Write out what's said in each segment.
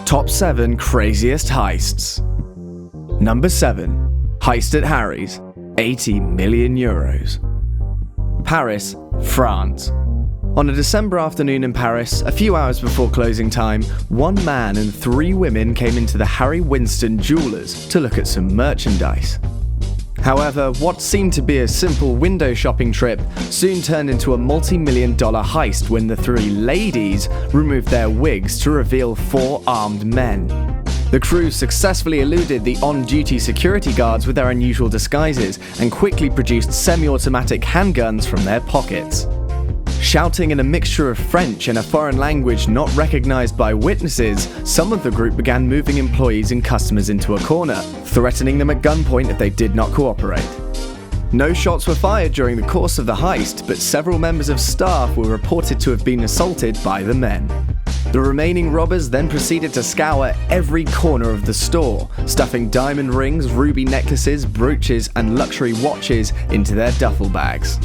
Top 7 Craziest Heists. Number 7. Heist at Harry's, 80 million euros. Paris, France. On a December afternoon in Paris, a few hours before closing time, one man and 3 women came into the Harry Winston Jewelers to look at some merchandise. However, what seemed to be a simple window shopping trip soon turned into a multi-million-dollar heist when the 3 ladies removed their wigs to reveal 4 armed men. The crew successfully eluded the on-duty security guards with their unusual disguises and quickly produced semi-automatic handguns from their pockets. Shouting in a mixture of French and a foreign language not recognized by witnesses, some of the group began moving employees and customers into a corner, threatening them at gunpoint if they did not cooperate. No shots were fired during the course of the heist, but several members of staff were reported to have been assaulted by the men. The remaining robbers then proceeded to scour every corner of the store, stuffing diamond rings, ruby necklaces, brooches, and luxury watches into their duffel bags.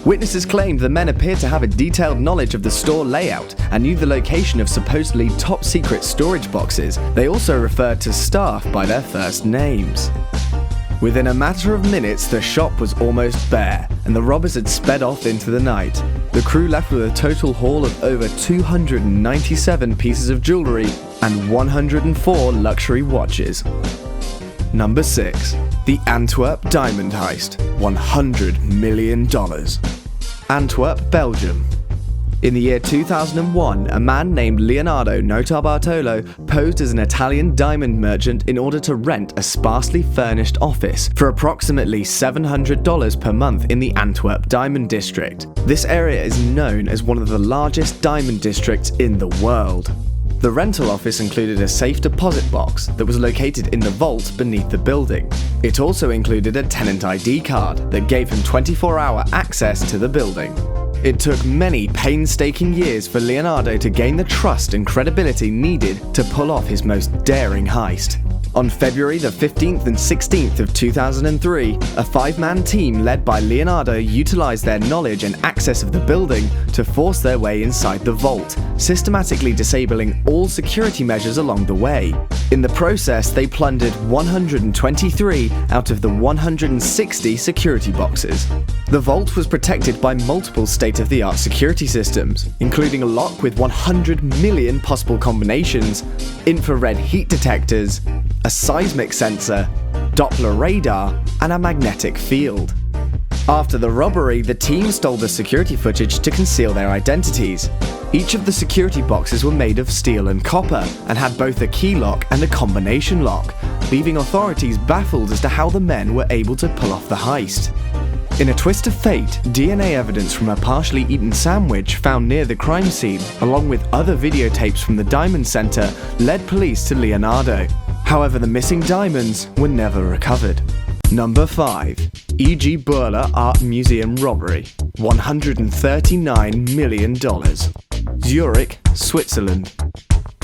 Witnesses claimed the men appeared to have a detailed knowledge of the store layout and knew the location of supposedly top-secret storage boxes. They also referred to staff by their first names. Within a matter of minutes, the shop was almost bare, and the robbers had sped off into the night. The crew left with a total haul of over 297 pieces of jewellery and 104 luxury watches. Number 6. The Antwerp Diamond Heist, $100 million. Antwerp, Belgium. In the year 2001, a man named Leonardo Notarbartolo posed as an Italian diamond merchant in order to rent a sparsely furnished office for approximately $700 per month in the Antwerp Diamond District. This area is known as one of the largest diamond districts in the world. The rental office included a safe deposit box that was located in the vault beneath the building. It also included a tenant ID card that gave him 24-hour access to the building. It took many painstaking years for Leonardo to gain the trust and credibility needed to pull off his most daring heist. On February the 15th and 16th of 2003, a 5-man team led by Leonardo utilized their knowledge and access of the building to force their way inside the vault, systematically disabling all security measures along the way. In the process, they plundered 123 out of the 160 security boxes. The vault was protected by multiple state-of-the-art security systems, including a lock with 100 million possible combinations, infrared heat detectors, a seismic sensor, Doppler radar, and a magnetic field. After the robbery, the team stole the security footage to conceal their identities. Each of the security boxes were made of steel and copper and had both a key lock and a combination lock, leaving authorities baffled as to how the men were able to pull off the heist. In a twist of fate, DNA evidence from a partially eaten sandwich found near the crime scene, along with other videotapes from the Diamond Center, led police to Leonardo. However, the missing diamonds were never recovered. Number 5. E.G. Bührle Art Museum Robbery, $139 million. Zurich, Switzerland.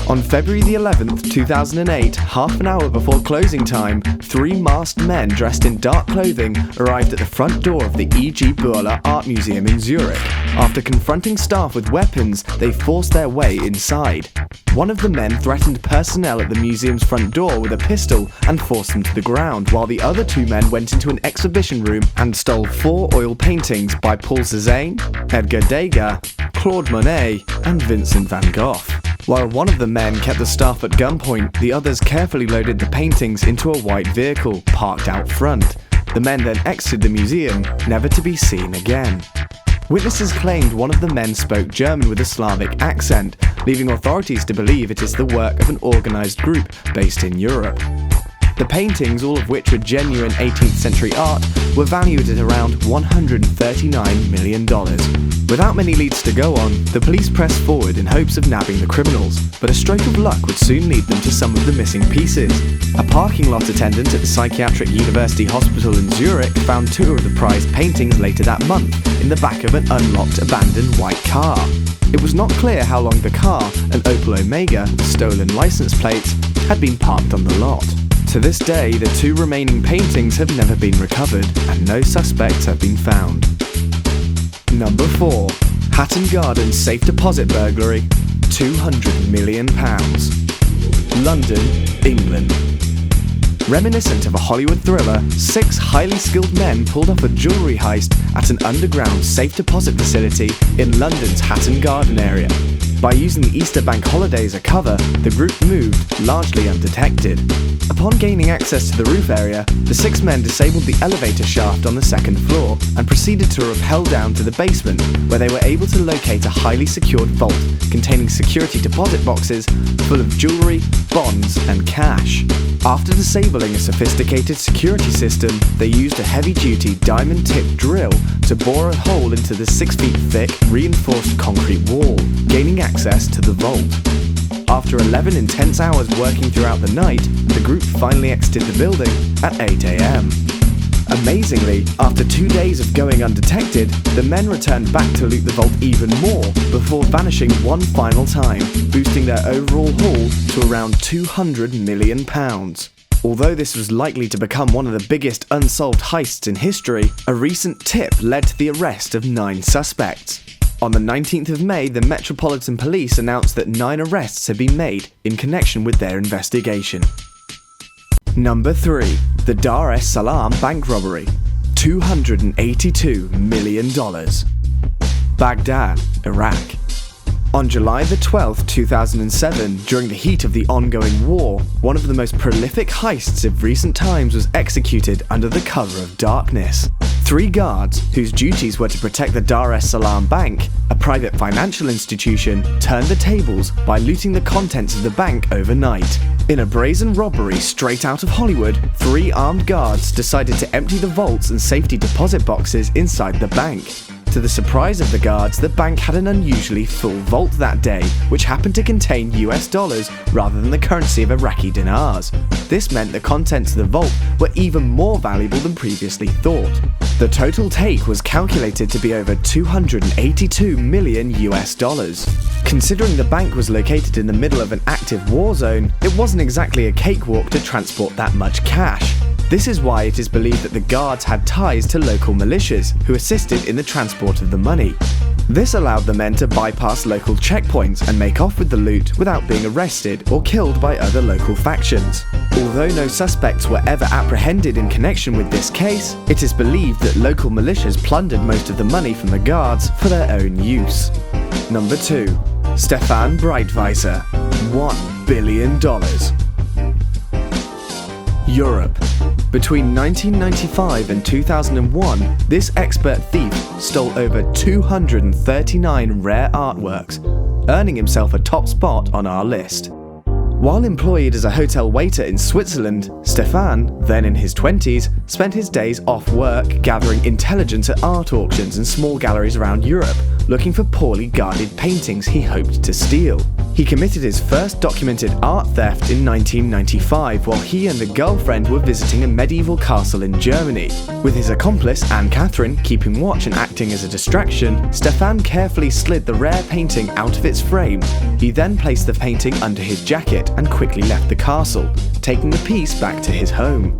On February the 11th, 2008, half an hour before closing time, 3 masked men dressed in dark clothing arrived at the front door of the E.G. Bührle Art Museum in Zurich. After confronting staff with weapons, they forced their way inside. One of the men threatened personnel at the museum's front door with a pistol and forced them to the ground, while the other 2 men went into an exhibition room and stole 4 oil paintings by Paul Cézanne, Edgar Degas, Claude Monet, and Vincent van Gogh. While one of the men kept the staff at gunpoint, the others carefully loaded the paintings into a white vehicle parked out front. The men then exited the museum, never to be seen again. Witnesses claimed one of the men spoke German with a Slavic accent, leaving authorities to believe it is the work of an organized group based in Europe. The paintings, all of which were genuine 18th century art, were valued at around $139 million. Without many leads to go on, the police pressed forward in hopes of nabbing the criminals, but a stroke of luck would soon lead them to some of the missing pieces. A parking lot attendant at the Psychiatric University Hospital in Zurich found 2 of the prized paintings later that month in the back of an unlocked abandoned white car. It was not clear how long the car, an Opel Omega with stolen license plates, had been parked on the lot. To this day, the 2 remaining paintings have never been recovered, and no suspects have been found. Number 4. Hatton Garden Safe Deposit Burglary, £200 million. London, England. Reminiscent of a Hollywood thriller, 6 highly skilled men pulled off a jewellery heist at an underground safe deposit facility in London's Hatton Garden area. By using the Easter bank holiday as a cover, the group moved largely undetected. Upon gaining access to the roof area, the 6 men disabled the elevator shaft on the 2nd floor and proceeded to rappel down to the basement, where they were able to locate a highly secured vault containing security deposit boxes full of jewellery, bonds and cash. After disabling a sophisticated security system, they used a heavy-duty diamond-tipped drill to bore a hole into the 6 feet thick, reinforced concrete wall, gaining access to the vault. After 11 intense hours working throughout the night, the group finally exited the building at 8 a.m. Amazingly, after 2 days of going undetected, the men returned back to loot the vault even more before vanishing one final time, boosting their overall haul to around £200 million. Although this was likely to become one of the biggest unsolved heists in history, a recent tip led to the arrest of 9 suspects. On the 19th of May, the Metropolitan Police announced that 9 arrests had been made in connection with their investigation. Number 3. The Dar es Salaam bank robbery. $282 million. Baghdad, Iraq. On July the 12th, 2007, during the heat of the ongoing war, one of the most prolific heists of recent times was executed under the cover of darkness. 3 guards, whose duties were to protect the Dar es Salaam Bank, a private financial institution, turned the tables by looting the contents of the bank overnight. In a brazen robbery straight out of Hollywood, 3 armed guards decided to empty the vaults and safety deposit boxes inside the bank. To the surprise of the guards, the bank had an unusually full vault that day, which happened to contain US dollars rather than the currency of Iraqi dinars. This meant the contents of the vault were even more valuable than previously thought. The total take was calculated to be over $282 million US dollars. Considering the bank was located in the middle of an active war zone, it wasn't exactly a cakewalk to transport that much cash. This is why it is believed that the guards had ties to local militias, who assisted in the transport of the money. This allowed the men to bypass local checkpoints and make off with the loot without being arrested or killed by other local factions. Although no suspects were ever apprehended in connection with this case, it is believed that local militias plundered most of the money from the guards for their own use. Number 2. Stephane Breitwieser. $1 billion. Europe. Between 1995 and 2001, this expert thief stole over 239 rare artworks, earning himself a top spot on our list. While employed as a hotel waiter in Switzerland, Stephane, then in his 20s, spent his days off work gathering intelligence at art auctions and small galleries around Europe, looking for poorly guarded paintings he hoped to steal. He committed his first documented art theft in 1995 while he and a girlfriend were visiting a medieval castle in Germany. With his accomplice, Anne-Catherine, keeping watch and acting as a distraction, Stephane carefully slid the rare painting out of its frame. He then placed the painting under his jacket and quickly left the castle, taking the piece back to his home.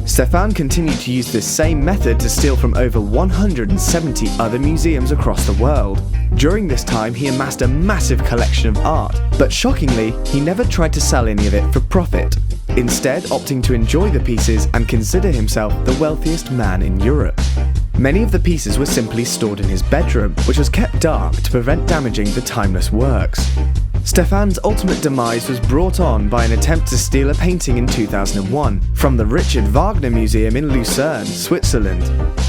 Stephane continued to use this same method to steal from over 170 other museums across the world. During this time, he amassed a massive collection of art, but shockingly, he never tried to sell any of it for profit, instead opting to enjoy the pieces and consider himself the wealthiest man in Europe. Many of the pieces were simply stored in his bedroom, which was kept dark to prevent damaging the timeless works. Stephane's ultimate demise was brought on by an attempt to steal a painting in 2001 from the Richard Wagner Museum in Lucerne, Switzerland.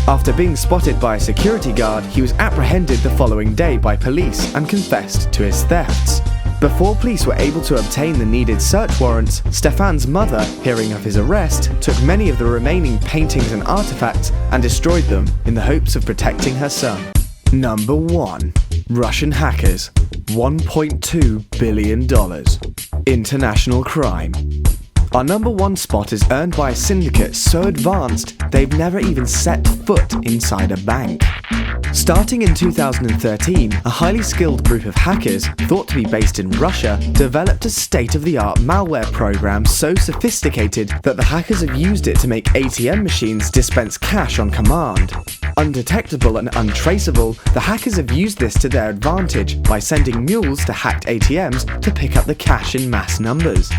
After being spotted by a security guard, he was apprehended the following day by police and confessed to his thefts. Before police were able to obtain the needed search warrants, Stephane's mother, hearing of his arrest, took many of the remaining paintings and artifacts and destroyed them in the hopes of protecting her son. Number 1. Russian hackers. $1.2 billion. International crime. Our number 1 spot is earned by a syndicate so advanced they've never even set foot inside a bank. Starting in 2013, a highly skilled group of hackers, thought to be based in Russia, developed a state-of-the-art malware program so sophisticated that the hackers have used it to make ATM machines dispense cash on command. Undetectable and untraceable, the hackers have used this to their advantage by sending mules to hacked ATMs to pick up the cash in mass numbers.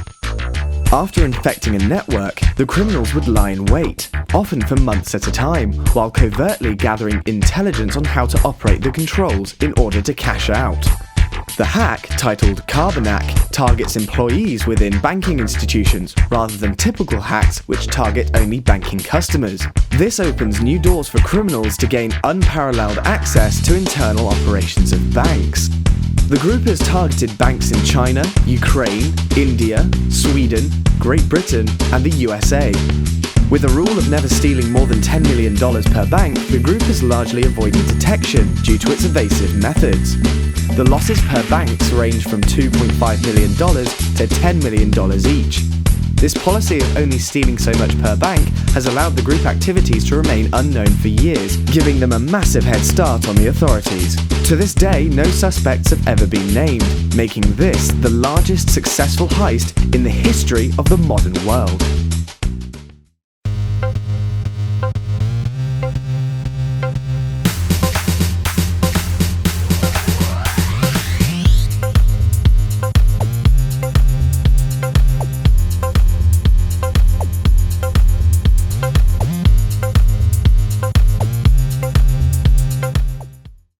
After infecting a network, the criminals would lie in wait, often for months at a time, while covertly gathering intelligence on how to operate the controls in order to cash out. The hack, titled Carbonac, targets employees within banking institutions, rather than typical hacks which target only banking customers. This opens new doors for criminals to gain unparalleled access to internal operations of banks. The group has targeted banks in China, Ukraine, India, Sweden, Great Britain, and the USA. With a rule of never stealing more than $10 million per bank, the group has largely avoided detection due to its evasive methods. The losses per banks range from $2.5 million to $10 million each. This policy of only stealing so much per bank has allowed the group activities to remain unknown for years, giving them a massive head start on the authorities. To this day, no suspects have ever been named, making this the largest successful heist in the history of the modern world.